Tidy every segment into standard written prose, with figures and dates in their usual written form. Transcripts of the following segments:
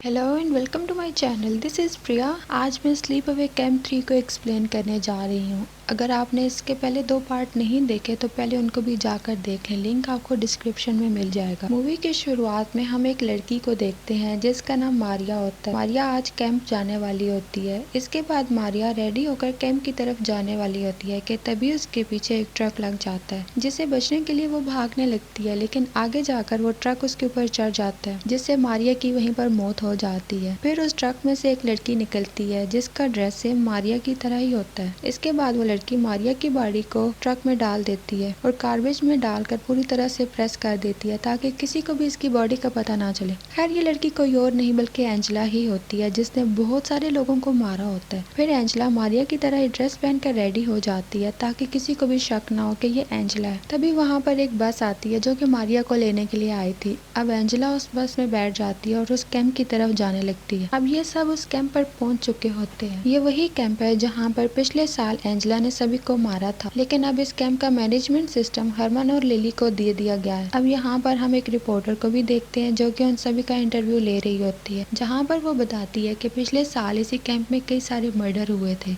Hello and welcome to my channel. This is Priya. आज मैं sleep away camp 3 को explain करने जा रही हूँ। अगर आपने इसके पहले 2 पार्ट नहीं देखे तो पहले उनको भी जाकर देखें, लिंक आपको डिस्क्रिप्शन में मिल जाएगा। मूवी की शुरुआत में हम एक लड़की को देखते हैं जिसका नाम मारिया होता है। मारिया आज कैंप जाने वाली होती है। इसके बाद मारिया रेडी होकर कैंप की तरफ जाने वाली होती है कि तभी उसके पीछे एक ट्रक लग जाता है, जिससे बचने के लिए वो भागने लगती है, लेकिन आगे जाकर वो ट्रक उसके ऊपर चढ़ जाता है, जिससे मारिया की वहीं पर मौत हो जाती है। फिर उस ट्रक में से एक लड़की निकलती है जिसका ड्रेस सेम मारिया की तरह ही होता है। इसके बाद वो लड़की मारिया की बॉडी को ट्रक में डाल देती है और गार्बेज में डालकर पूरी तरह से प्रेस कर देती है ताकि किसी को भी इसकी बॉडी का पता ना चले। खैर ये लड़की कोई और नहीं बल्कि एंजेला ही होती है, जिसने बहुत सारे लोगों को मारा होता है। फिर एंजेला मारिया की तरह ड्रेस पहनकर रेडी हो जाती है ताकि किसी को भी शक ना हो कि ये एंजेला है। तभी वहाँ पर एक बस आती है जो कि मारिया को लेने के लिए आई थी। अब एंजेला उस बस में बैठ जाती है और उस कैंप की तरफ जाने लगती है। अब ये सब उस कैंप पर पहुंच चुके होते हैं। ये वही कैंप है जहां पर पिछले साल एंजेला ने सभी को मारा था, लेकिन अब इस कैंप का मैनेजमेंट सिस्टम हरमन और लिली को दे दिया गया है। अब यहाँ पर हम एक रिपोर्टर को भी देखते हैं जो कि उन सभी का इंटरव्यू ले रही होती है, जहाँ पर वो बताती है कि पिछले साल इसी कैंप में कई सारे मर्डर हुए थे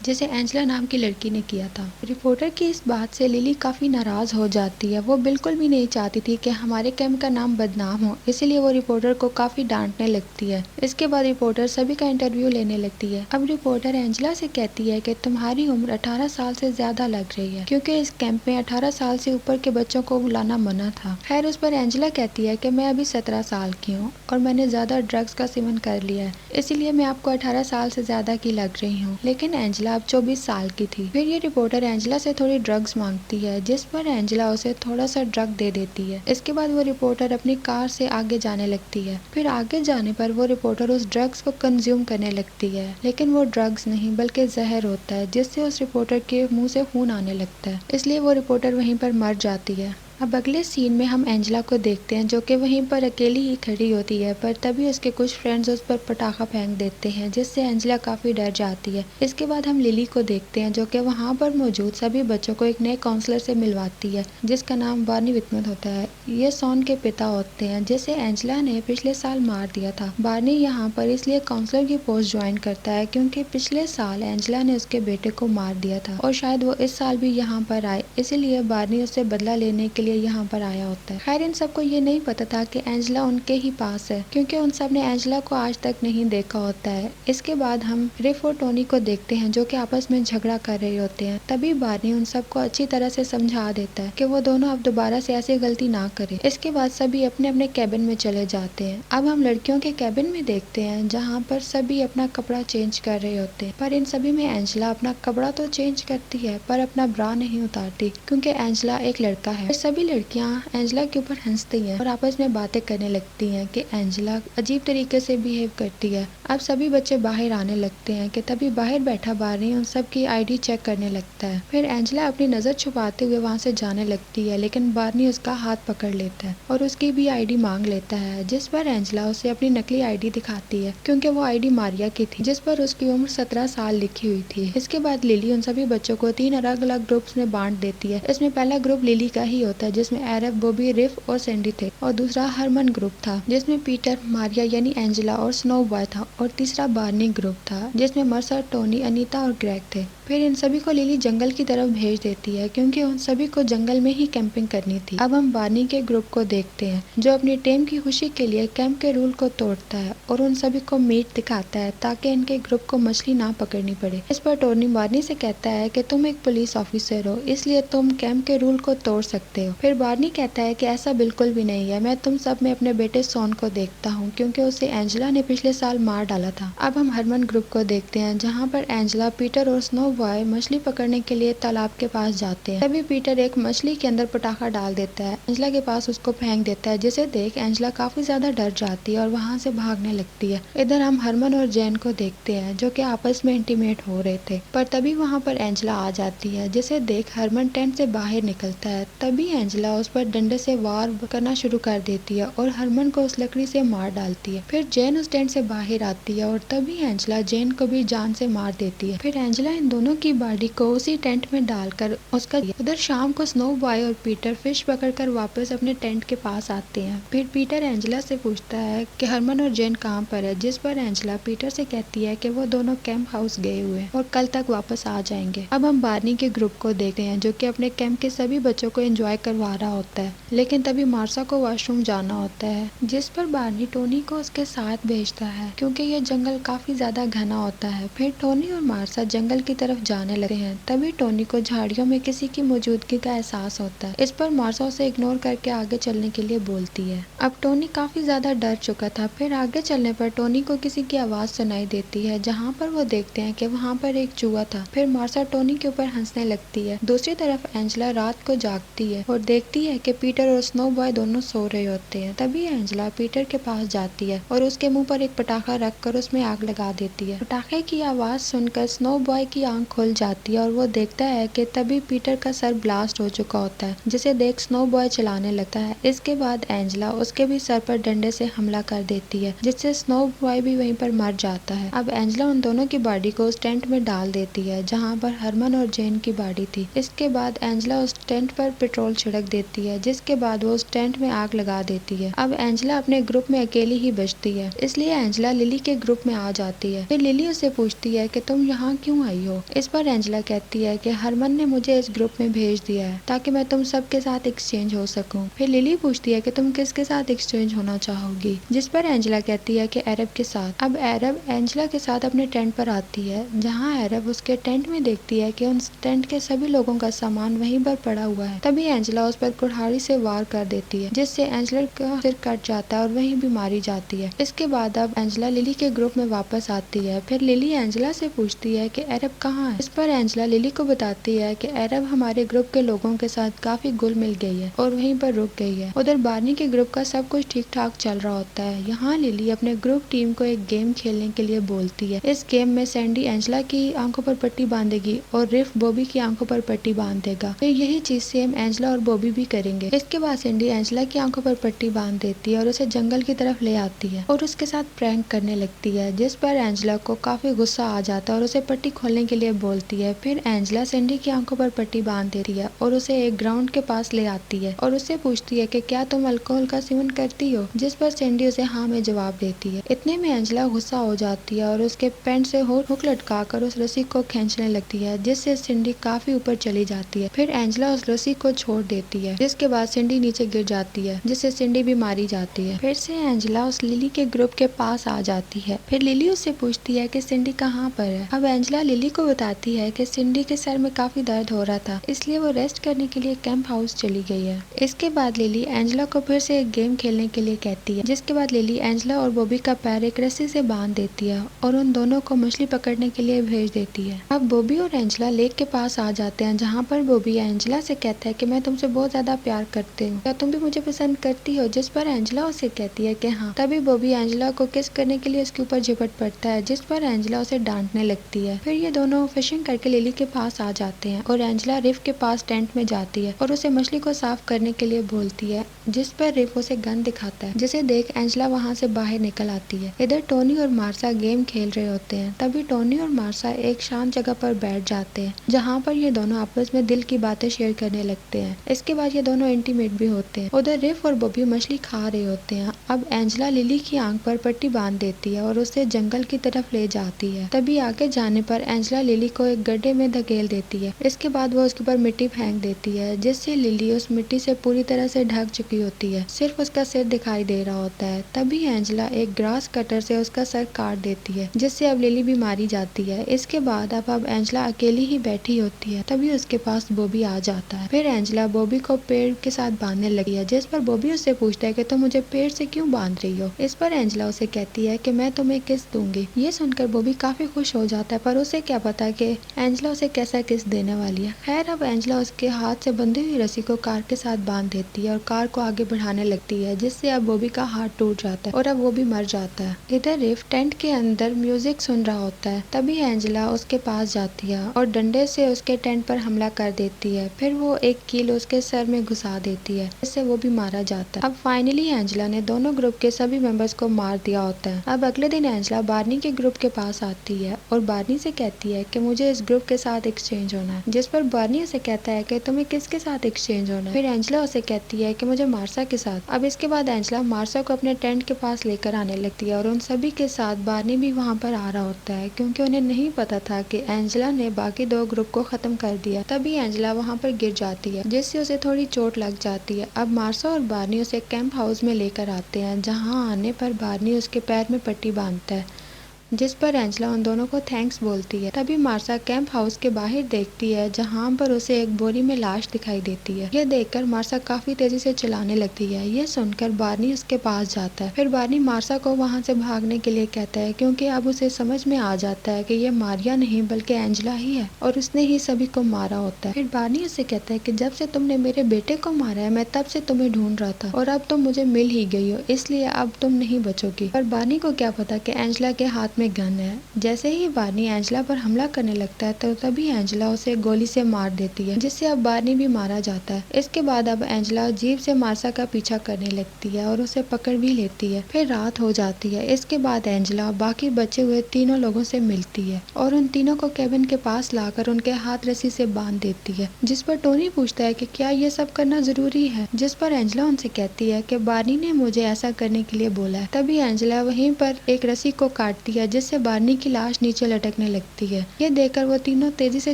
जिसे एंजेला नाम की लड़की ने किया था। रिपोर्टर की इस बात से लिली काफी नाराज हो जाती है। वो बिल्कुल भी नहीं चाहती थी कि हमारे कैंप का नाम बदनाम हो, इसीलिए वो रिपोर्टर को काफी डांटने लगती है। इसके बाद रिपोर्टर सभी का इंटरव्यू लेने लगती है। अब रिपोर्टर एंजेला से कहती है कि तुम्हारी उम्र 18 साल से ज्यादा लग रही है, क्योंकि इस कैंप में 18 साल से ऊपर के बच्चों को बुलाना मना था। खैर उस पर एंजेला कहती है कि मैं अभी 17 साल की हूँ और मैंने ज्यादा ड्रग्स का सेवन कर लिया है, इसीलिए मैं आपको 18 साल से ज्यादा की लग रही हूँ। लेकिन एंजेला अब 24 साल की थी। फिर ये रिपोर्टर एंजेला से थोड़ी ड्रग्स मांगती है, जिस पर एंजेला उसे थोड़ा सा ड्रग दे देती है। इसके बाद वो रिपोर्टर अपनी कार से आगे जाने लगती है। फिर आगे जाने पर वो रिपोर्टर उस ड्रग्स को कंज्यूम करने लगती है, लेकिन वो ड्रग्स नहीं बल्कि जहर होता है, जिससे उस रिपोर्टर के मुंह से खून आने लगता है। इसलिए वो रिपोर्टर वहीं पर मर जाती है। अब अगले सीन में हम एंजेला को देखते हैं जो कि वहीं पर अकेली ही खड़ी होती है, पर तभी उसके कुछ फ्रेंड्स उस पर पटाखा फेंक देते हैं, जिससे एंजेला काफी डर जाती है। इसके बाद हम लिली को देखते हैं जो कि वहाँ पर मौजूद सभी बच्चों को एक नए काउंसलर से मिलवाती है, जिसका नाम बार्नी विथमत होता है। ये सॉन के पिता होते हैं, जिसे एंजेला ने पिछले साल मार दिया था। बार्नी यहाँ पर इसलिए काउंसलर की पोस्ट ज्वाइन करता है क्योंकि पिछले साल एंजेला ने उसके बेटे को मार दिया था और शायद वो इस साल भी यहाँ पर आए, इसीलिए बार्नी उससे बदला लेने के लिए यहाँ पर आया होता है। खैर इन सबको ये नहीं पता था कि एंजेला उनके ही पास है, क्योंकि उन सब ने एंजेला को आज तक नहीं देखा होता है। इसके बाद हम रिफ और टोनी को देखते हैं जो कि आपस में झगड़ा कर रहे होते हैं। तभी बार्नी उन सबको अच्छी तरह से समझा देता है कि वो दोनों अब दोबारा से ऐसी गलती ना करें। इसके बाद सभी अपने अपने कैबिन में चले जाते हैं। अब हम लड़कियों के कैबिन में देखते हैं जहाँ पर सभी अपना कपड़ा चेंज कर रहे होते हैं, पर इन सभी में एंजेला अपना कपड़ा तो चेंज करती है पर अपना ब्रा नहीं उतारती, क्योंकि एंजेला एक लड़का है। सभी लड़कियां एंजेला के ऊपर हंसती हैं और आपस में बातें करने लगती हैं कि एंजेला अजीब तरीके से बिहेव करती है। अब सभी बच्चे बाहर आने लगते हैं कि तभी बाहर बैठा बार्नी उन सब की आईडी चेक करने लगता है। फिर एंजेला अपनी नजर छुपाते हुए वहां से जाने लगती है, लेकिन बार्नी उसका हाथ पकड़ लेता है और उसकी भी आईडी मांग लेता है, जिस पर एंजेला उसे अपनी नकली आईडी दिखाती है, क्योंकि वो आईडी मारिया की थी जिस पर उसकी उम्र 17 साल लिखी हुई थी। इसके बाद लिली उन सभी बच्चों को 3 अलग अलग ग्रुप्स में बांट देती है। इसमें पहला ग्रुप लिली का ही होता है जिसमें एरब, बॉबी, रिफ और सैंडी थे, और दूसरा हरमन ग्रुप था जिसमें पीटर, मारिया यानी एंजेला और स्नो बॉय था, और तीसरा बार्नी ग्रुप था जिसमें मर्सर, टोनी, अनीता और ग्रेग थे। फिर इन सभी को लिली जंगल की तरफ भेज देती है क्योंकि उन सभी को जंगल में ही कैंपिंग करनी थी। अब हम बार्नी के ग्रुप को देखते हैं जो अपनी टीम की खुशी के लिए कैंप के रूल को तोड़ता है और उन सभी को मीट दिखाता है ताकि इनके ग्रुप को मछली ना पकड़नी पड़े। इस पर टोनी बार्नी से कहता है कि तुम एक पुलिस ऑफिसर हो, इसलिए तुम कैंप के रूल को तोड़ सकते हो। फिर बार्नी कहता है कि ऐसा बिल्कुल भी नहीं है, मैं तुम सब में अपने बेटे सॉन को देखता हूँ क्योंकि उसे एंजेला ने पिछले साल मार डाला था। अब हम हरमन ग्रुप को देखते हैं जहाँ पर एंजेला, पीटर और स्नो बॉय मछली पकड़ने के लिए तालाब के पास जाते हैं। तभी पीटर एक मछली के अंदर पटाखा डाल देता है, एंजेला के पास उसको फेंक देता है, जिसे देख एंजेला काफी ज्यादा डर जाती है और वहाँ से भागने लगती है। इधर हम हरमन और जैन को देखते हैं जो कि आपस में इंटीमेट हो रहे थे, पर तभी वहाँ पर एंजेला आ जाती है, जिसे देख हरमन टेंट से बाहर निकलता है। तभी एंजेला उस पर डंडे से वार करना शुरू कर देती है और हरमन को उस लकड़ी से मार डालती है। फिर जैन उस टेंट से बाहर आती है और तभी एंजेला जैन को भी जान से मार देती है। फिर एंजेला इन दोनों दोनों की बॉडी को उसी टेंट में डालकर उसका उधर शाम को स्नो बॉय और पीटर फिश पकड़कर वापस अपने टेंट के पास आते हैं। फिर पीटर एंजेला से पूछता है कि हरमन और जेन कहाँ पर है, जिस पर एंजेला पीटर से कहती है कि वो दोनों कैंप हाउस गए हुए हैं और कल तक वापस आ जाएंगे। अब हम बार्नी के ग्रुप को देखते हैं जो कि अपने कैंप के सभी बच्चों को एंजॉय करवा रहा होता है, लेकिन तभी मार्सा को वॉशरूम जाना होता है, जिस पर बार्नी टोनी को उसके साथ भेजता है क्योंकि ये जंगल काफी ज्यादा घना होता है। फिर टोनी और मार्सा जंगल की तरफ जाने लगते हैं। तभी टोनी को झाड़ियों में किसी की मौजूदगी का एहसास होता है। इस पर मार्सा उसे इग्नोर करके आगे चलने के लिए बोलती है। अब टोनी काफी ज्यादा डर चुका था। फिर आगे चलने पर टोनी को किसी की आवाज सुनाई देती है, जहाँ पर वो देखते हैं कि वहाँ पर एक चूहा था। फिर मार्सा टोनी के ऊपर हंसने लगती है। दूसरी तरफ एंजेला रात को जागती है और देखती है कि पीटर और स्नो बॉय दोनों सो रहे होते हैं। तभी एंजेला पीटर के पास जाती है और उसके मुंह पर एक पटाखा रखकर उसमें आग लगा देती है। पटाखे की आवाज सुनकर स्नो बॉय की आंख खुल जाती है और वो देखता है कि तभी पीटर का सर ब्लास्ट हो चुका होता है, जिसे देख स्नो बॉय चिल्लाने लगता है। इसके बाद एंजेला उसके भी सर पर डंडे से हमला कर देती है, जिससे स्नो बॉय भी वहीं पर मर जाता है। अब एंजेला उन दोनों की बॉडी को उस टेंट में डाल देती है जहाँ पर हरमन और जेन की बॉडी थी। इसके बाद एंजेला उस टेंट पर पेट्रोल छिड़क देती है, जिसके बाद वो उस टेंट में आग लगा देती है। अब एंजेला अपने ग्रुप में अकेली ही बचती है, इसलिए एंजेला लिली के ग्रुप में आ जाती है। फिर लिली उससे पूछती है कि तुम यहाँ क्यों आई हो। इस पर एंजेला कहती है कि हरमन ने मुझे इस ग्रुप में भेज दिया है ताकि मैं तुम सबके साथ एक्सचेंज हो सकूं। फिर लिली पूछती है कि तुम किसके साथ एक्सचेंज होना चाहोगी, जिस पर एंजेला कहती है कि अरब के साथ। अब अरब एंजेला के साथ अपने टेंट पर आती है, जहाँ अरब उसके टेंट में देखती है कि उन टेंट के सभी लोगों का सामान वहीं पर पड़ा हुआ है। तभी एंजेला उस पर कुल्हाड़ी से वार कर देती है, जिससे एंजेला का सिर कट जाता है और वहीं भी मारी जाती है। इसके बाद अब एंजेला लिली के ग्रुप में वापस आती है। फिर लिली एंजेला से पूछती है कि अरब कहाँ है। इस पर एंजेला लिली को बताती है कि अरब हमारे ग्रुप के लोगों के साथ काफी घुल मिल गई है और वहीं पर रुक गई है। उधर बार्नी के ग्रुप का सब कुछ ठीक ठाक चल रहा होता है। यहाँ लिली अपने ग्रुप टीम को एक गेम खेलने के लिए बोलती है। इस गेम में सैंडी एंजेला की आंखों पर पट्टी बांधेगी और रिफ बॉबी की आंखों पर पट्टी बांध देगा। फिर यही चीज सेम एंजेला और बॉबी भी करेंगे। इसके बाद सैंडी एंजेला की आंखों पर पट्टी बांध देती है और उसे जंगल की तरफ ले आती है और उसके साथ प्रैंक करने लगती है, जिस पर एंजेला को काफी गुस्सा आ जाता है और उसे पट्टी खोलने के लिए बोलती है। फिर एंजेला सैंडी की आंखों पर पट्टी बांध देती है और उसे एक ग्राउंड के पास ले आती है और उससे पूछती है कि क्या तुम अल्कोहल का सेवन करती हो, जिस पर सैंडी उसे हाँ में जवाब देती है। इतने में एंजेला गुस्सा हो जाती है और उसके पैंट से हुक लटकाकर उस रस्सी को खींचने लगती है, जिससे सैंडी काफी ऊपर चली जाती है। फिर एंजेला उस रस्सी को छोड़ देती है, जिसके बाद सैंडी नीचे गिर जाती है, जिससे सैंडी भी मारी जाती है। फिर से एंजेला उस लिली के ग्रुप के पास आ जाती है। फिर लिली उससे पूछती है कि सैंडी कहाँ पर है। अब एंजेला लिली को बताती है कि सैंडी के सर में काफी दर्द हो रहा था, इसलिए वो रेस्ट करने के लिए कैंप हाउस चली गई है। इसके बाद लिली एंजेला को फिर से एक गेम खेलने के लिए कहती है, जिसके बाद लिली एंजेला और बॉबी का पैर एक रस्सी से बांध देती है और उन दोनों को मछली पकड़ने के लिए भेज देती है। अब बॉबी और एंजेला लेक के पास आ जाते हैं, जहाँ पर बॉबी एंजेला से कहता है कि मैं तुमसे बहुत ज्यादा प्यार करती हूँ, क्या तुम भी मुझे पसंद करती हो, जिस पर एंजेला उसे कहती है कि हाँ। तभी बॉबी एंजेला को किस करने के लिए उसके ऊपर झपट पड़ता है, जिस पर एंजेला उसे डांटने लगती है। फिर ये दोनों फिशिंग करके लिली के पास आ जाते हैं और एंजेला रिफ के पास टेंट में जाती है और उसे मछली को साफ करने के लिए बोलती है, जिस पर रिफ उसे गन दिखाता है, जिसे देख एंजेला वहाँ से बाहर निकल आती है। इधर टोनी और मार्सा गेम खेल रहे होते हैं। तभी टोनी और मार्सा एक शांत जगह पर बैठ जाते हैं, जहाँ पर ये दोनों आपस में दिल की बातें शेयर करने लगते हैं। इसके बाद ये दोनों इंटीमेट भी होते हैं। उधर रिफ और बॉबी मछली खा रहे होते हैं। अब एंजेला लिली की आंख पर पट्टी बांध देती है और उसे जंगल की तरफ ले जाती है। तभी आगे जाने पर एंजेला लिली को एक गड्ढे में धकेल देती है। इसके बाद वो उसके ऊपर मिट्टी फेंक देती है, जिससे लिली उस मिट्टी से पूरी तरह से ढक चुकी होती है, सिर्फ उसका सिर दिखाई दे रहा होता है। तभी एंजेला एक ग्रास कटर से उसका सर काट देती है, जिससे अब लिली भी मारी जाती है। इसके बाद अब एंजेला अकेली ही बैठी होती है। तभी उसके पास बॉबी आ जाता है। फिर एंजेला बॉबी को पेड़ के साथ बांधने लगी है, जिस पर बॉबी उससे पूछता है कि तुम मुझे पेड़ से क्यों बांध रही हो। इस पर एंजेला उसे कहती है कि मैं तुम्हें किस दूंगी। ये सुनकर बॉबी काफी खुश हो जाता है, पर उसे क्या पता कि एंजेला उसे कैसा किस देने वाली है। खैर अब एंजेला उसके हाथ से बंधी हुई रस्सी को कार के साथ बांध देती है और कार को आगे बढ़ाने लगती है, जिससे अब बॉबी का हाथ टूट जाता है और अब वो भी मर जाता है। इधर रिफ टेंट के अंदर म्यूजिक सुन रहा होता है। तभी एंजेला उसके पास जाती है और डंडे से उसके टेंट पर हमला कर देती है। फिर वो एक कील उसके सर में घुसा देती है, जिससे वो भी मारा जाता है। अब फाइनली एंजेला ने दोनों ग्रुप के सभी मेंबर्स को मार दिया होता है। अब अगले दिन एंजेला बार्नी के ग्रुप के पास आती है और बार्नी से कहती है कि कि मुझे इस ग्रुप के साथ एक्सचेंज होना है, जिस पर बार्नी उसे कहता है कि तुम्हें किसके साथ एक्सचेंज होना है। फिर एंजेला उसे कहती है कि मुझे मार्सा के साथ। अब इसके बाद एंजेला मार्सा को अपने टेंट के पास लेकर आने लगती है और उन सभी के साथ बार्नी भी वहाँ पर आ रहा होता है, क्योंकि उन्हें नहीं पता था कि एंजेला ने बाकी दो ग्रुप को खत्म कर दिया। तभी एंजेला वहाँ पर गिर जाती है, जिससे उसे थोड़ी चोट लग जाती है। अब मार्सा और बार्नी उसे कैंप हाउस में लेकर आते हैं, जहाँ आने पर बार्नी उसके पैर में पट्टी बांधता है, जिस पर एंजेला उन दोनों को थैंक्स बोलती है। तभी मार्सा कैंप हाउस के बाहर देखती है, जहां पर उसे एक बोरी में लाश दिखाई देती है। यह देखकर मार्सा काफी तेजी से चिल्लाने लगती है। यह सुनकर बार्नी उसके पास जाता है। फिर बार्नी मार्सा को वहां से भागने के लिए कहता है, क्योंकि अब उसे समझ में आ जाता है कि यह मारिया नहीं बल्कि एंजेला ही है और उसने ही सभी को मारा होता है। फिर बार्नी उसे कहता है कि जब से तुमने मेरे बेटे को मारा है, मैं तब से तुम्हें ढूंढ रहा था और अब तुम मुझे मिल ही गई हो, इसलिए अब तुम नहीं बचोगी। पर बार्नी को क्या पता कि एंजेला के हाथ में गन है। जैसे ही बार्नी एंजेला पर हमला करने लगता है तो तभी एंजेला उसे गोली से मार देती है, जिससे अब बार्नी भी मारा जाता है। इसके बाद अब एंजेला जीप से मार्सा का पीछा करने लगती है और उसे पकड़ भी लेती है। फिर रात हो जाती है। इसके बाद एंजेला बाकी बचे हुए तीनों लोगों से मिलती है और उन तीनों को केबिन के पास लाकर उनके हाथ रस्सी से बांध देती है, जिस पर टोनी पूछता है कि क्या ये सब करना जरूरी है, जिस पर एंजेला उनसे कहती है कि बार्नी ने मुझे ऐसा करने के लिए बोला है। तभी एंजेला वहीं पर एक रस्सी को काटती है, जिससे बार्नी की लाश नीचे लटकने लगती है। ये देखकर वो तीनों तेजी से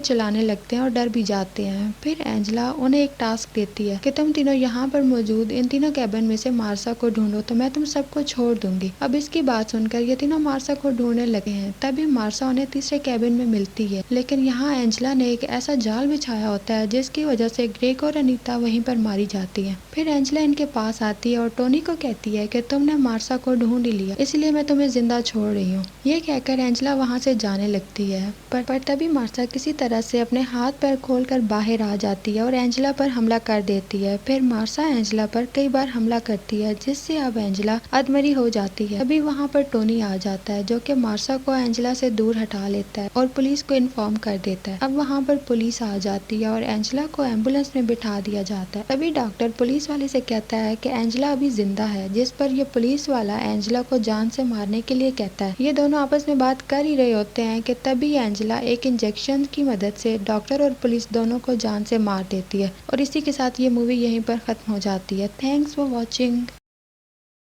चिल्लाने लगते हैं और डर भी जाते हैं। फिर एंजेला उन्हें एक टास्क देती है कि तुम तीनों यहाँ पर मौजूद इन तीनों कैबिन में से मार्सा को ढूंढो, तो मैं तुम सबको छोड़ दूंगी। अब इसकी बात सुनकर ये तीनों मार्सा को ढूंढने लगे हैं। तभी मार्सा उन्हें तीसरे कैबिन में मिलती है, लेकिन यहाँ एंजेला ने एक ऐसा जाल बिछाया होता है जिसकी वजह से ग्रेग और अनीता वहीं पर मारी जाती है। फिर एंजेला इनके पास आती है और टोनी को कहती है कि तुमने मार्सा को ढूंढ ही लिया, इसलिए मैं तुम्हें जिंदा छोड़ रही हूँ। ये कहकर एंजेला वहाँ से जाने लगती है, पर तभी मार्सा किसी तरह से अपने हाथ पैर खोलकर बाहर आ जाती है और एंजेला पर हमला कर देती है। फिर मार्सा एंजेला पर कई बार हमला करती है, जिससे अब एंजेला अधमरी हो जाती है। अभी वहाँ पर टोनी आ जाता है, जो कि मार्सा को एंजेला से दूर हटा लेता है और पुलिस को इन्फॉर्म कर देता है। अब वहाँ पर पुलिस आ जाती है और एंजेला को एम्बुलेंस में बिठा दिया जाता है। तभी डॉक्टर पुलिस वाले से कहता है कि एंजेला अभी जिंदा है, जिस पर यह पुलिस वाला एंजेला को जान से मारने के लिए कहता है। ये दोनों आपस में बात कर ही रहे होते हैं कि तभी एंजेला एक इंजेक्शन की मदद से डॉक्टर और पुलिस दोनों को जान से मार देती है। और इसी के साथ ये मूवी यहीं पर खत्म हो जाती है। Thanks for watching.